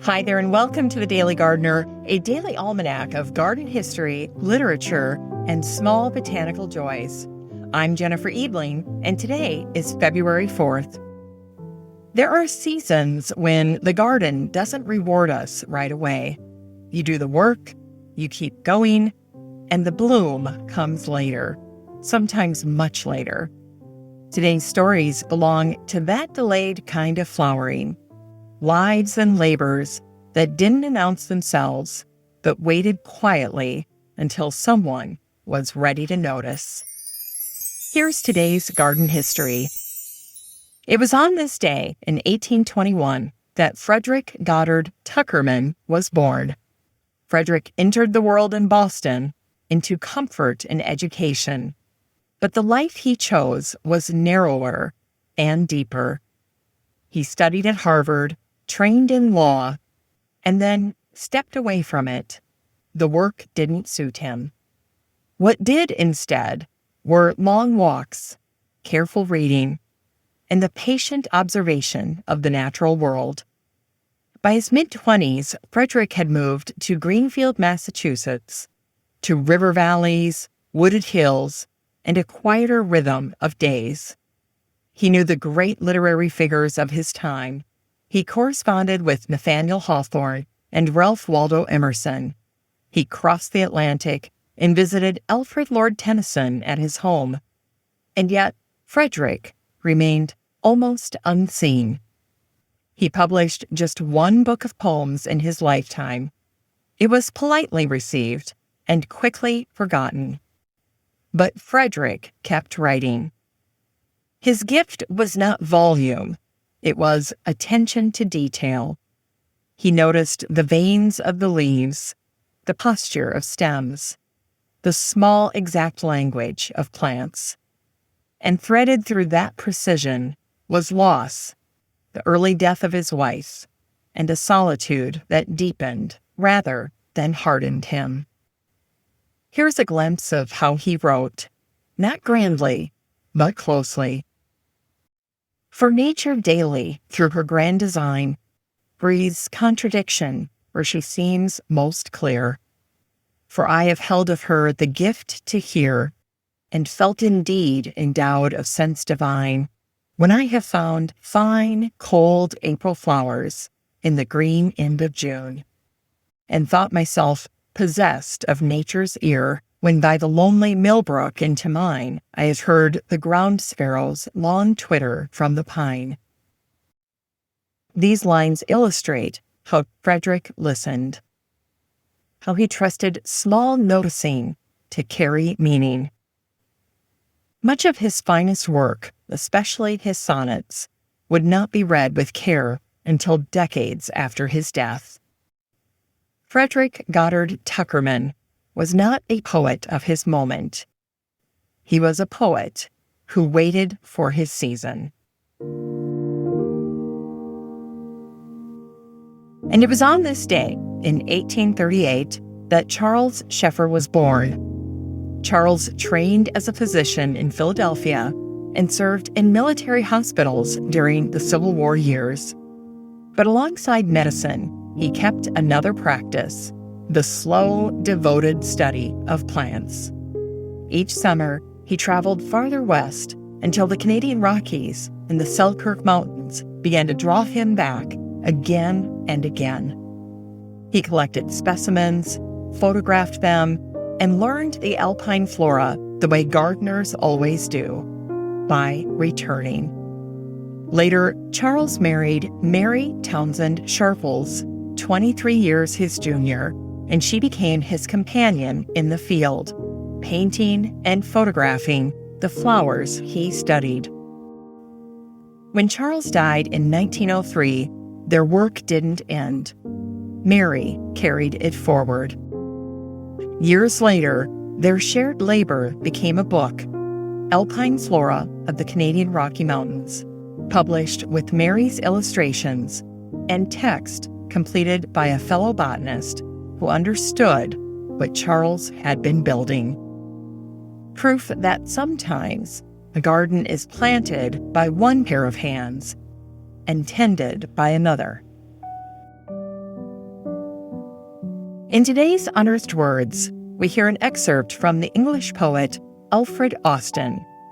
Hi there, and welcome to The Daily Gardener, a daily almanac of garden history, literature, and small botanical joys. I'm Jennifer Ebling, and today is February 4th. There are seasons when the garden doesn't reward us right away. You do the work, you keep going, and the bloom comes later, sometimes much later. Today's stories belong to that delayed kind of flowering. Lives and labors that didn't announce themselves, but waited quietly until someone was ready to notice. Here's today's garden history. It was on this day in 1821 that Frederick Goddard Tuckerman was born. Frederick entered the world in Boston into comfort and education, but the life he chose was narrower and deeper. He studied at Harvard, trained in law, and then stepped away from it. The work didn't suit him. What did instead were long walks, careful reading, and the patient observation of the natural world. By his mid-20s, Frederick had moved to Greenfield, Massachusetts, to river valleys, wooded hills, and a quieter rhythm of days. He knew the great literary figures of his time. He corresponded with Nathaniel Hawthorne and Ralph Waldo Emerson. He crossed the Atlantic and visited Alfred Lord Tennyson at his home. And yet, Frederick remained almost unseen. He published just one book of poems in his lifetime. It was politely received and quickly forgotten. But Frederick kept writing. His gift was not volume. It was attention to detail. He noticed the veins of the leaves, the posture of stems, the small exact language of plants. And threaded through that precision was loss, the early death of his wife, and a solitude that deepened rather than hardened him. Here's a glimpse of how he wrote, not grandly, but closely. For nature daily, through her grand design, breathes contradiction where she seems most clear. For I have held of her the gift to hear, and felt indeed endowed of sense divine, when I have found fine, cold April flowers in the green end of June, and thought myself possessed of nature's ear, when by the lonely millbrook into mine I have heard the ground sparrow's long twitter from the pine. These lines illustrate how Frederick listened, how he trusted small noticing to carry meaning. Much of his finest work, especially his sonnets, would not be read with care until decades after his death. Frederick Goddard Tuckerman was not a poet of his moment. He was a poet who waited for his season. And it was on this day, in 1838, that Charles Schaffer was born. Charles trained as a physician in Philadelphia and served in military hospitals during the Civil War years. But alongside medicine, he kept another practice, the slow, devoted study of plants. Each summer, he traveled farther west until the Canadian Rockies and the Selkirk Mountains began to draw him back again and again. He collected specimens, photographed them, and learned the alpine flora the way gardeners always do, by returning. Later, Charles married Mary Townsend Sharples, 23 years his junior, and she became his companion in the field, painting and photographing the flowers he studied. When Charles died in 1903, their work didn't end. Mary carried it forward. Years later, their shared labor became a book, Alpine Flora of the Canadian Rocky Mountains, published with Mary's illustrations and text completed by a fellow botanist who understood what Charles had been building. Proof that sometimes a garden is planted by one pair of hands and tended by another. In today's Unearthed Words, we hear an excerpt from the English poet Alfred,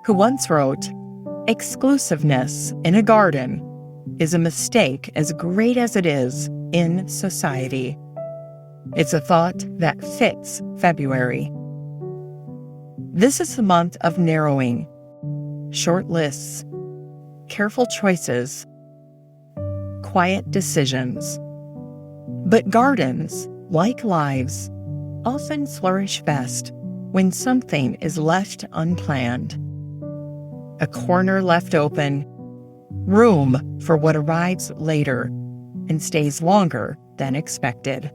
who once wrote, "Exclusiveness in a garden is a mistake as great as it is in society." It's a thought that fits February. This is the month of narrowing, short lists, careful choices, quiet decisions. But gardens, like lives, often flourish best when something is left unplanned. A corner left open, room for what arrives later and stays longer than expected.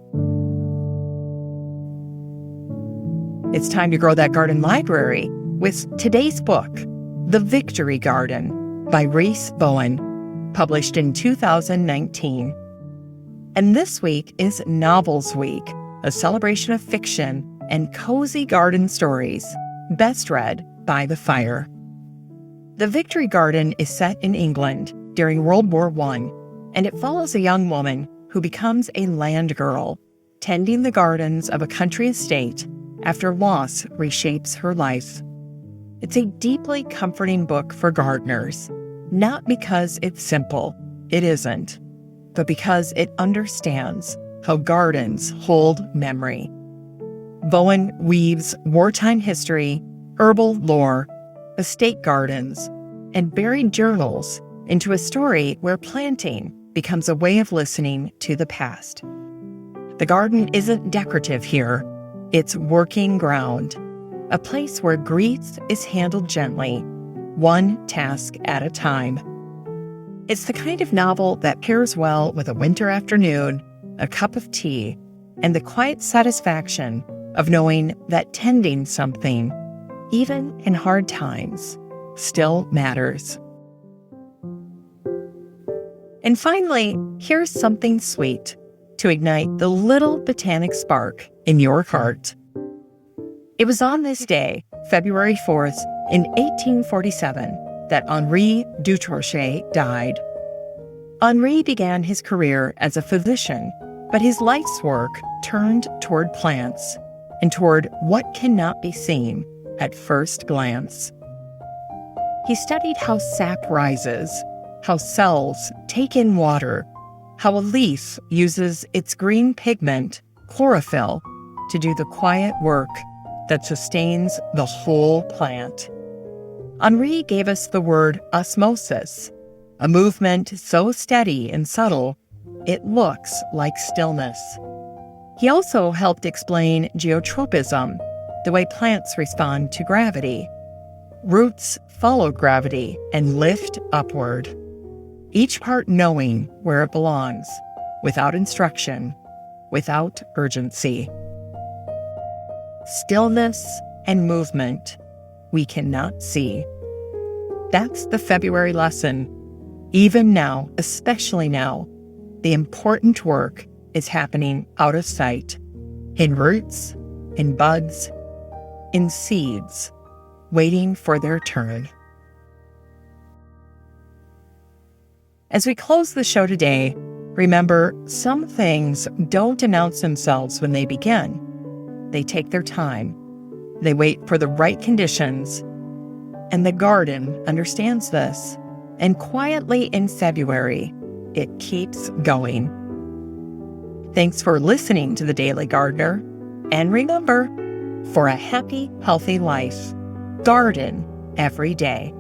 It's time to grow that garden library with today's book, The Victory Garden by Rhys Bowen, published in 2019. And this week is Novels Week, a celebration of fiction and cozy garden stories, best read by the fire. The Victory Garden is set in England during World War I, and it follows a young woman who becomes a land girl, tending the gardens of a country estate after loss reshapes her life. It's a deeply comforting book for gardeners, not because it's simple, it isn't, but because it understands how gardens hold memory. Bowen weaves wartime history, herbal lore, estate gardens, and buried journals into a story where planting becomes a way of listening to the past. The garden isn't decorative here. It's working ground, a place where grief is handled gently, one task at a time. It's the kind of novel that pairs well with a winter afternoon, a cup of tea, and the quiet satisfaction of knowing that tending something, even in hard times, still matters. And finally, here's something sweet to ignite the little botanic spark in your heart. It was on this day, February 4th, in 1847, that Henri Dutrochet died. Henri began his career as a physician, but his life's work turned toward plants and toward what cannot be seen at first glance. He studied how sap rises, how cells take in water, how a leaf uses its green pigment, chlorophyll, to do the quiet work that sustains the whole plant. Henri gave us the word osmosis, a movement so steady and subtle, it looks like stillness. He also helped explain geotropism, the way plants respond to gravity. Roots follow gravity and lift upward, each part knowing where it belongs, without instruction, without urgency. Stillness and movement we cannot see. That's the February lesson. Even now, especially now, the important work is happening out of sight, in roots, in buds, in seeds, waiting for their turn. As we close the show today, remember, some things don't announce themselves when they begin. They take their time. They wait for the right conditions. And the garden understands this. And quietly in February, it keeps going. Thanks for listening to The Daily Gardener. And remember, for a happy, healthy life, garden every day.